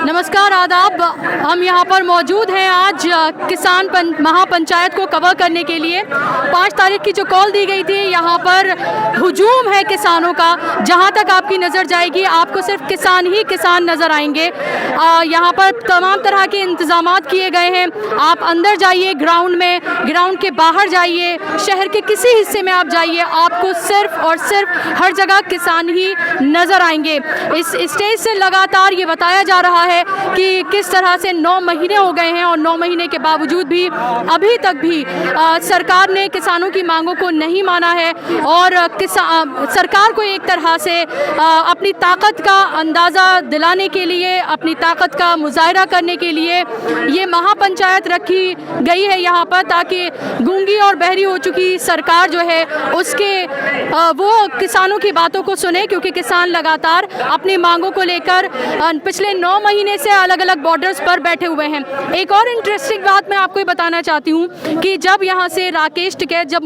नमस्कार, आदाब। हम यहाँ पर मौजूद हैं आज किसान महापंचायत को कवर करने के लिए। 5 तारीख की जो कॉल दी गई थी, यहाँ पर हुजूम है किसानों का। जहाँ तक आपकी नज़र जाएगी आपको सिर्फ किसान ही किसान नज़र आएंगे। यहाँ पर तमाम तरह के इंतजामात किए गए हैं। आप अंदर जाइए ग्राउंड में, ग्राउंड के बाहर जाइए, शहर के किसी हिस्से में आप जाइए, आपको सिर्फ और सिर्फ हर जगह किसान ही नज़र आएंगे। इस स्टेज से लगातार ये बताया जा रहा है कि किस तरह से 9 महीने हो गए हैं और 9 महीने के बावजूद भी अभी तक भी सरकार ने किसानों की मांगों को नहीं माना है और सरकार को एक तरह से अपनी ताकत का अंदाज़ा दिलाने के लिए, अपनी ताकत का मुजाहरा करने के लिए ये महापंचायत रखी गई है यहाँ पर, ताकि गूंगी और बहरी हो चुकी सरकार जो है उसके वो किसानों की बातों को सुने, क्योंकि किसान लगातार अपनी मांगों को लेकर पिछले 9 महीने से अलग अलग बॉर्डर्स पर बैठे हुए हैं। एक और इंटरेस्टिंग बात मैं आपको बताना चाहती हूँ कि जब यहाँ से राकेश टिकैत जब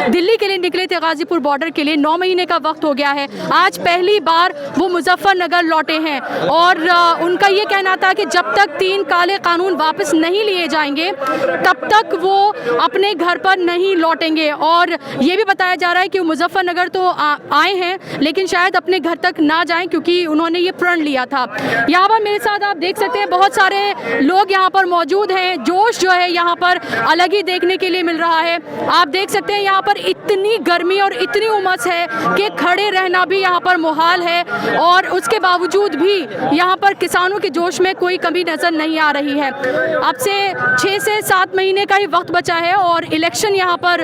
दिल्ली के लिए निकले थे, गाजीपुर बॉर्डर के लिए, 9 महीने का वक्त हो गया है, आज पहली बार वो मुजफ्फरनगर लौटे हैं और उनका ये कहना था कि जब तक 3 काले कानून वापस नहीं लिए जाएंगे तब तक वो अपने घर पर नहीं लौटेंगे। और ये भी बताया जा रहा है कि वो मुजफ्फरनगर तो आए हैं लेकिन शायद अपने घर तक ना जाएं, क्योंकि उन्होंने ये प्रण लिया था। यहाँ पर मेरे साथ आप देख सकते हैं बहुत सारे लोग यहाँ पर मौजूद हैं। जोश जो है यहाँ पर अलग ही देखने के लिए मिल रहा है। आप देख सकते हैं यहाँ पर इतनी गर्मी और इतनी उमस है कि खड़े रहना भी यहाँ पर मुहाल है, और उसके बावजूद भी यहाँ पर किसानों के जोश में कोई कमी नज़र नहीं आ रही है। अब से 6 से 7 महीने का ही वक्त बचा है और इलेक्शन यहाँ पर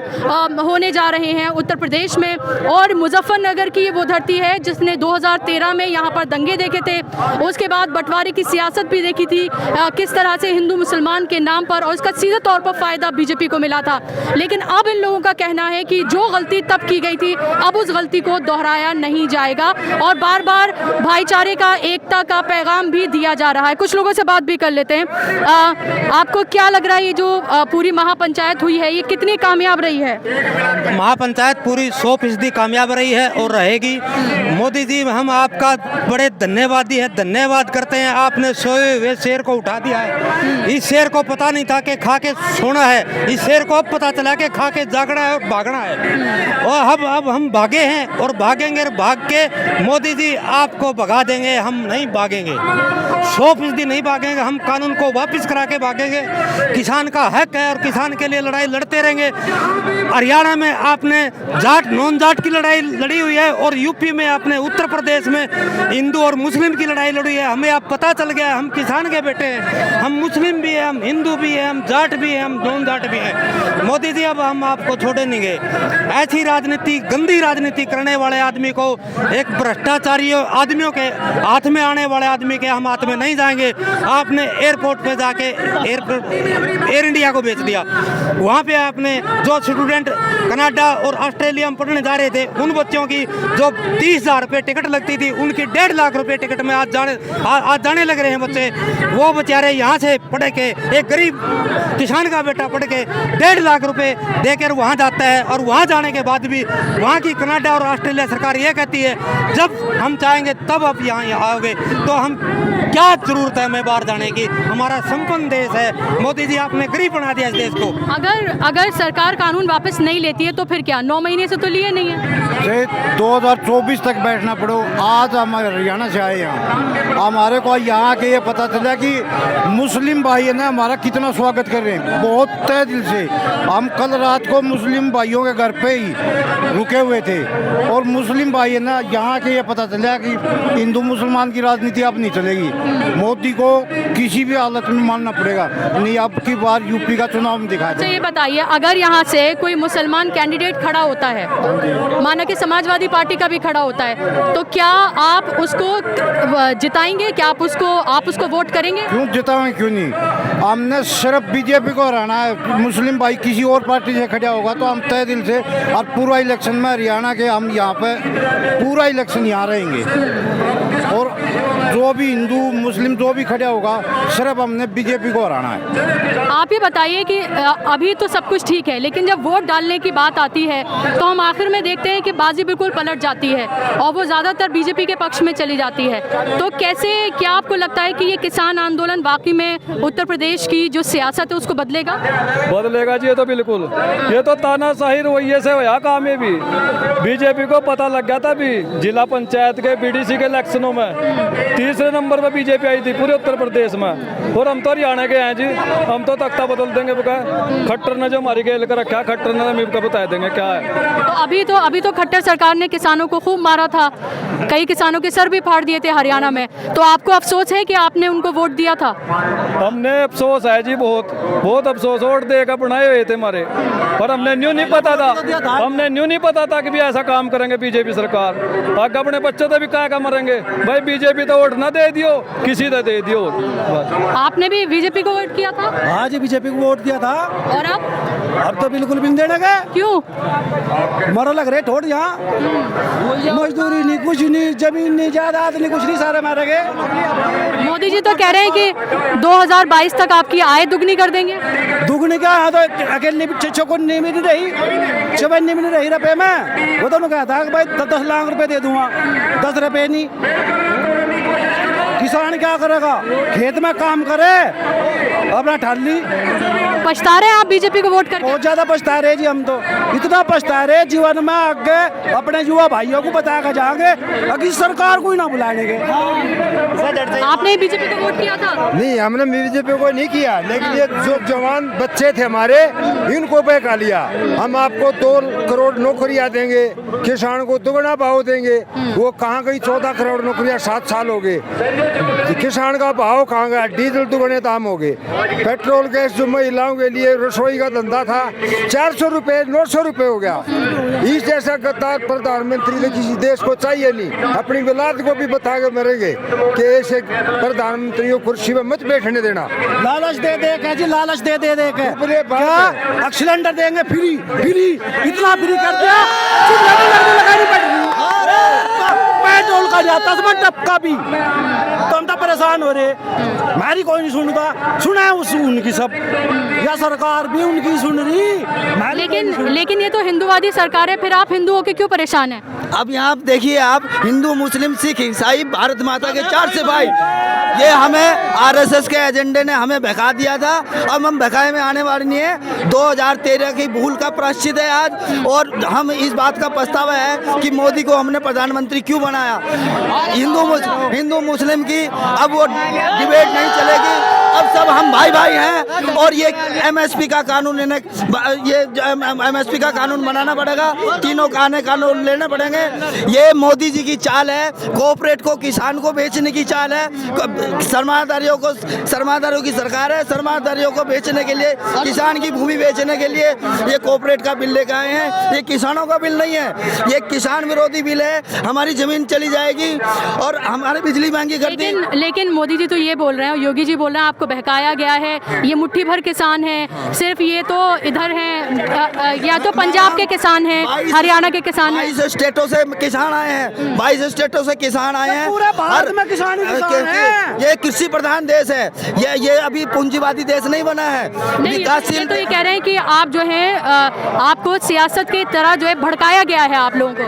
होने जा रहे हैं उत्तर प्रदेश में, और मुजफ्फरनगर की ये वो धरती है जिसने 2013 में यहाँ पर दंगे देखे थे, उसके बाद बंटवारे की सियासत भी देखी थी, किस तरह से हिंदू मुसलमान के नाम पर, और इसका सीधे तौर पर फ़ायदा बीजेपी को मिला था। लेकिन अब इन लोगों का कहना है कि जो गलती तब की गई थी अब उस गलती को दोहराया नहीं जाएगा, और बार बार भाईचारे का, एकता का पैगाम भी दिया जा रहा है। कुछ लोगों से बात भी कर लेते हैं। आपको क्या लग रहा है ये जो पूरी महापंचायत हुई है ये कितनी कामयाब रही है? महापंचायत पूरी 100% कामयाब रही है और रहेगी। मोदी जी, हम आपका बड़े धन्यवादी है, धन्यवाद करते हैं। आपने सोए हुए शेर को उठा दिया है। इस शेर को पता नहीं था कि खा के सोना है, इस शेर को अब पता चला कि खा के जागना है और भागना है। और अब हम भागे हैं और भागेंगे, और भाग के मोदी जी आपको भगा देंगे। हम नहीं भागेंगे, 100% नहीं भागेंगे। हम कानून को वापस करा के भागेंगे। किसान का हक है और किसान के लिए लड़ाई लड़ते रहेंगे। हरियाणा में आपने जाट नॉन जाट की लड़ाई लड़ी हुई है, और यूपी में आपने, उत्तर प्रदेश में हिंदू और मुस्लिम की लड़ाई लड़ी है। हमें अब पता चल गया हम किसान के बेटे हैं, हम मुस्लिम भी हैं, हम हिंदू भी हैं, हम जाट भी हैं, हम नॉन जाट भी हैं। मोदी जी, अब हम आपको छोड़ेंगे। ऐसी राजनीति, गंदी राजनीति करने वाले आदमी को, एक भ्रष्टाचारी आदमियों के हाथ में आने वाले आदमी के हम हाथ में नहीं जाएंगे। आपने एयरपोर्ट पे जाके एयर इंडिया को बेच दिया। वहाँ पे आपने जो स्टूडेंट कनाडा और ऑस्ट्रेलिया में पढ़ने जा रहे थे, उन बच्चों की जो 30,000 रुपये टिकट लगती थी, उनकी 1.5 लाख रुपये टिकट में आज जाने लग रहे हैं बच्चे। वो बेचारे यहाँ से पढ़ के, एक गरीब किसान का बेटा पढ़ के 1.5 लाख रुपये देकर वहाँ जाता है, और वहाँ जाने के बाद भी वहाँ की कनाडा और ऑस्ट्रेलिया सरकार ये कहती है जब हम चाहेंगे तब आप यहाँ आओगे। तो हम क्या जरूरत है हमें बाहर जाने की? हमारा संपन्न देश है। मोदी जी, आपने गरीब बना दिया इस देश को। अगर सरकार कानून वापस नहीं लेती है तो फिर क्या? 9 महीने से तो लिए नहीं है, 2024 तक बैठना पड़ो। आज हम हरियाणा से आए यहाँ, हमारे को यहाँ के ये पता चला कि मुस्लिम भाई है ना हमारा कितना स्वागत कर रहे हैं, बहुत तहे दिल से। हम कल रात को मुस्लिम भाइयों के घर पे ही रुके हुए थे, और मुस्लिम भाई है ना यहाँ के ये पता चला कि हिंदू मुसलमान की राजनीति अब नहीं चलेगी। मोदी को किसी भी हालत में मानना पड़ेगा, नहीं अब की बार यूपी का चुनाव में दिखा दे। ये बताइए, अगर यहाँ से कोई मुसलमान कैंडिडेट खड़ा होता है, माना कि समाजवादी पार्टी का भी खड़ा होता है, तो क्या आप उसको जिताएंगे? क्या आप उसको वोट करेंगे? क्यों जिताएंगे, क्यों नहीं। हमने सिर्फ बीजेपी को हराना है। मुस्लिम भाई किसी और पार्टी से खड़ा होगा तो हम तय दिल से, और पूरा इलेक्शन में हरियाणा के हम यहाँ पे पूरा इलेक्शन यहाँ रहेंगे। और जो भी हिंदू मुस्लिम जो भी खड़ा होगा सिर्फ हमने बीजेपी को हराना है। आप ये बताइए कि अभी तो सब कुछ ठीक है, लेकिन जब वोट डालने की बात आती है तो हम आखिर में देखते हैं कि बाजी बिल्कुल पलट जाती है और वो ज़्यादातर बीजेपी के पक्ष में चली जाती है। तो कैसे, क्या आपको लगता है कि ये किसान आंदोलन वाकई में उत्तर प्रदेश की जो सियासत है उसको बदलेगा? बदलेगा जी, ये तो बिल्कुल, ये तो तानाशाही रवैये से होया काम है। भी बीजेपी को पता लग गया था भी जिला पंचायत के बीडीसी के इलेक्शनों में तीसरे नंबर पर बीजेपी आई थी पूरे उत्तर प्रदेश में। और हम तो हरियाणा के हैं जी, हम तो तख्ता बदल देंगे। खट्टर ने जो हमारी खेल कर रखा है, खट्टर ने हमें बता देंगे क्या है। तो अभी तो खट्टर सरकार ने किसानों को खूब मारा था, कई किसानों के सर भी फाड़ दिए थे हरियाणा में। तो आपको अफसोस है कि आपने उनको वोट दिया था? हमने अफसोस है जी, बहुत बहुत अफसोस। वोट देकर बनाए हुए थे हमारे, पर हमने न्यू नहीं पता था, हमने न्यू नहीं पता था कि भी ऐसा काम करेंगे बीजेपी सरकार। आगे अपने बच्चों तो भी क्या मरेंगे भाई, बीजेपी तो वोट ना दे दियो, किसी ने दे दियो। आपने भी बीजेपी को वोट किया था? हाँ जी, बीजेपी को वोट दिया था। और अब तो बिल्कुल भी नहीं देना गए। क्यों? मरो लग रहे ठोड़ यहाँ, मजदूरी नहीं, कुछ नहीं, जमीन नहीं, जायदाद नहीं, कुछ नहीं, सारे मारे गए। मोदी जी तो कह रहे हैं कि 2022 तक आपकी आय दुगनी कर देंगे। दुगनी क्या, यहाँ तो अकेले छो को नहीं मिली रही, चबन नहीं मिली रही रुपए में। वो तो कहा था कि भाई 10 लाख रुपए दे दूंगा, 10 रुपए नहीं। किसान क्या करेगा, खेत में काम करे, अपना ठाली। पछता रहे हैं आप बीजेपी को वोट करके? बहुत ज्यादा पछता रहे जी, हम तो इतना पछता रहे जीवन में। आगे अपने युवा भाइयों को बता कर जाएंगे, अगर सरकार को ही ना बुलाने के। आपने बीजेपी को वोट किया था? नहीं, हमने बीजेपी को नहीं किया, लेकिन ये जो जवान बच्चे थे हमारे, इनको बहका लिया। हम आपको 2 करोड़ नौकरियां देंगे, किसान को दुगना भाव देंगे। वो कहाँ गई 14 करोड़ नौकरियां, 7 साल हो गए। किसान का भाव कहाँ गया, डीजल दुगने दाम हो गए। पेट्रोल गैस जो महिलाओं के लिए रसोई का धंधा था 400 रुपये 900 रुपये हो गया। इस जैसा गद्दार प्रधानमंत्री ने किसी देश को चाहिए नहीं। अपनी औलाद को भी बता के मरेंगे कि ऐसे प्रधानमंत्री को कुर्सी में मत बैठने देना। लालच दे दे के जी, लालच दे दे के क्या सिलेंडर देंगे फ्री, इतना फ्री कर दिया, लगानी पड़ रही। पेट्रोल का जाता टपका भी, तो हम तो परेशान हो रहे। हमारी कोई नहीं सुनता, सुना है उस उनकी सब, या सरकार भी उनकी सुन रही। लेकिन ये तो हिंदूवादी सरकार है, फिर आप हिंदू होके क्यों परेशान हैं? अब यहाँ देखिए, आप हिंदू मुस्लिम सिख ईसाई भारत माता के 4 सिपाही, ये हमें आरएसएस के एजेंडे ने हमें बहका दिया था। अब हम बहकाए में आने वाले नहीं है। 2013 की भूल का प्रायश्चित है आज, और हम इस बात का पछतावा है कि मोदी को हमने प्रधानमंत्री क्यों बनाया। हिंदू मुस्लिम की अब वो डिबेट नहीं चलेगी, अब सब हम भाई भाई हैं। और ये एमएसपी का कानून एमएसपी का कानून बनाना पड़ेगा, तीनों कानून लेने पड़ेंगे। ये मोदी जी की चाल है, कॉर्पोरेट को किसान को बेचने की चाल है। सरमादारों की सरकार है, सरमादारियों को बेचने के लिए, किसान की भूमि बेचने के लिए ये कॉर्पोरेट का बिल लेकर आए हैं। ये किसानों का बिल नहीं है, ये किसान विरोधी बिल है। हमारी जमीन चली जाएगी और हमारे बिजली महंगी कर दी। लेकिन मोदी जी तो ये बोल रहे हैं, योगी जी बोल रहे हैं आपको बहकाया गया है, ये मुट्ठी भर किसान हैं, सिर्फ ये तो इधर हैं, या तो पंजाब के किसान हैं, हरियाणा के किसान हैं। 22 स्टेटों से किसान आए हैं, 22 स्टेटों से किसान आए हैं। पूरे भारत में किसान हैं। ये कृषि प्रधान देश है, ये अभी पूंजीवादी देश नहीं बना है, विकासशील। तो ये कह रहे हैं कि आप जो है आपको सियासत की तरह जो है भड़काया गया है आप लोगों को।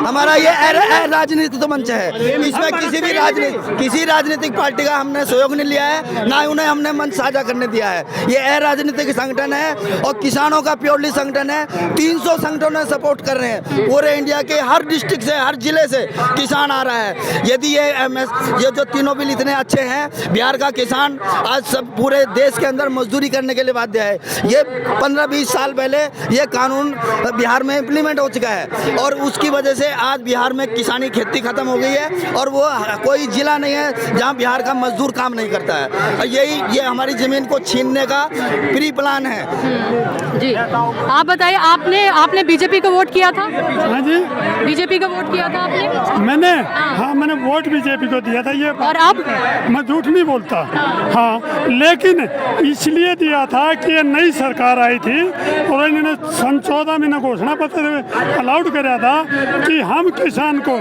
हमारा ये राजनीतिक तो मंच है, इसमें किसी राजनीतिक पार्टी का हमने सहयोग नहीं लिया है, ना उन्हें हमने मंच साझा करने दिया है। ये राजनीतिक संगठन है और किसानों का प्योरली संगठन है। 300 संगठनों सपोर्ट कर रहे हैं, पूरे इंडिया के हर डिस्ट्रिक्ट से, हर जिले से किसान आ रहा है। यदि ये जो तीनों बिल इतने अच्छे हैं, बिहार का किसान आज सब पूरे देश के अंदर मजदूरी करने के लिए बाध्य है। ये 15-20 साल पहले ये कानून बिहार में इम्प्लीमेंट हो चुका है, और उसकी वजह से आज बिहार में किसानी खेती खत्म हो गई है, और वो कोई जिला नहीं है जहाँ बिहार का मजदूर काम नहीं करता है। और ये हमारी ज़मीन को छीनने का प्री प्लान है। जी आप बताइए, आपने बीजेपी को वोट किया था? हाँ जी, बीजेपी को वोट किया था आपने? मैंने हाँ मैंने वोट बीजेपी को दिया था। ये और अब? मैं झूठ नहीं बोलता। हाँ, लेकिन इसलिए दिया था कि ये नई सरकार आई थी और इन्होंने सन 14 में घोषणा पत्र अलाउड कराया था कि हम किसान को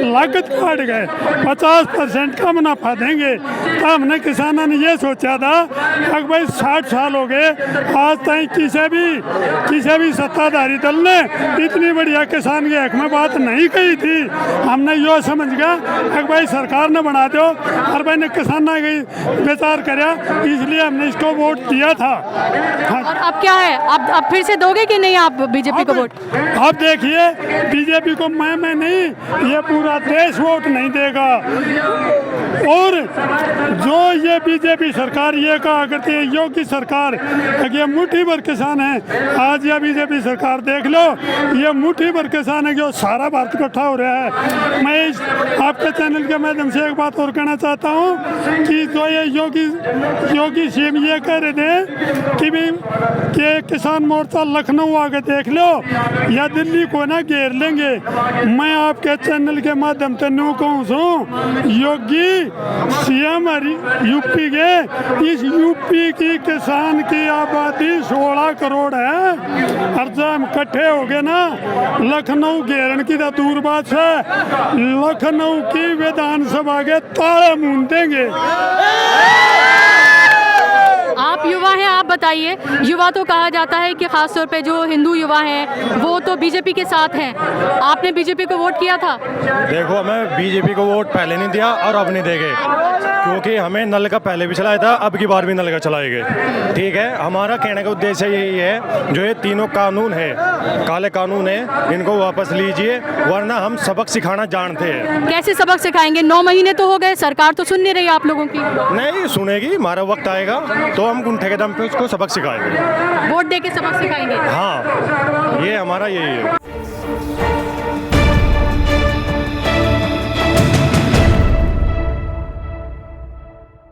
लागत काट गए 50% का मुनाफा देंगे। तो हमने किसानों ने ये सोचा था कि भाई 60 साल हो गए आज तक किसी भी सत्ताधारी दल ने इतनी बढ़िया किसान के हक में बात नहीं कही थी। हमने यो समझ गया कि भाई सरकार ने बना दो और भाई ने किसान ने विचार कराया, इसलिए हमने इसको वोट दिया था। हाँ। और अब क्या है, अब फिर से दोगे कि नहीं आप बीजेपी को वोट? अब देखिए, बीजेपी को मैं नहीं, ये पूरा देश वोट नहीं देगा। और जो ये बीजेपी सरकार ये कहा करती है योगी सरकार, ये मुट्ठी भर किसान है। आज ये बीजेपी सरकार देख लो, ये मुट्ठी भर किसान है जो सारा भारत इकट्ठा हो रहा है। मैं आपके चैनल के माध्यम से एक बात और कहना चाहता हूँ कि जो ये योगी सीएम ये कह रहे थे कि भी कि किसान मोर्चा लखनऊ आके देख लो या दिल्ली को ना घेर लेंगे। मैं आपके चैनल के माध्यम से न्यू कहूँ सू, योगी सीएम यूपी के, इस यूपी की किसान की आबादी 16 करोड़ है। और जब हम इकट्ठे हो गए ना, लखनऊ घेरन की तो दूर बात है, लखनऊ की विधानसभा के ताले मूंद देंगे। आप युवा हैं, आप बताइए, युवा तो कहा जाता है कि खासतौर पे जो हिंदू युवा हैं वो तो बीजेपी के साथ हैं। आपने बीजेपी को वोट किया था? देखो, हमें बीजेपी को वोट पहले नहीं दिया और अब नहीं देंगे, क्योंकि हमें नल का पहले भी चलाया था, अब की बार भी नल का चलाएंगे। ठीक है, हमारा कहने का उद्देश्य यही है, जो ये तीनों कानून है, काले कानून है, इनको वापस लीजिए, वरना हम सबक सिखाना जानते हैं। कैसे सबक सिखाएंगे? 9 महीने तो हो गए, सरकार तो सुन नहीं रही आप लोगों की। नहीं सुनेगी, हमारा वक्त आएगा तो हम गुंठे के दम पे उसको सबक सिखाएंगे। वोट दे के सबक सिखाएंगे? हाँ, ये हमारा यही है।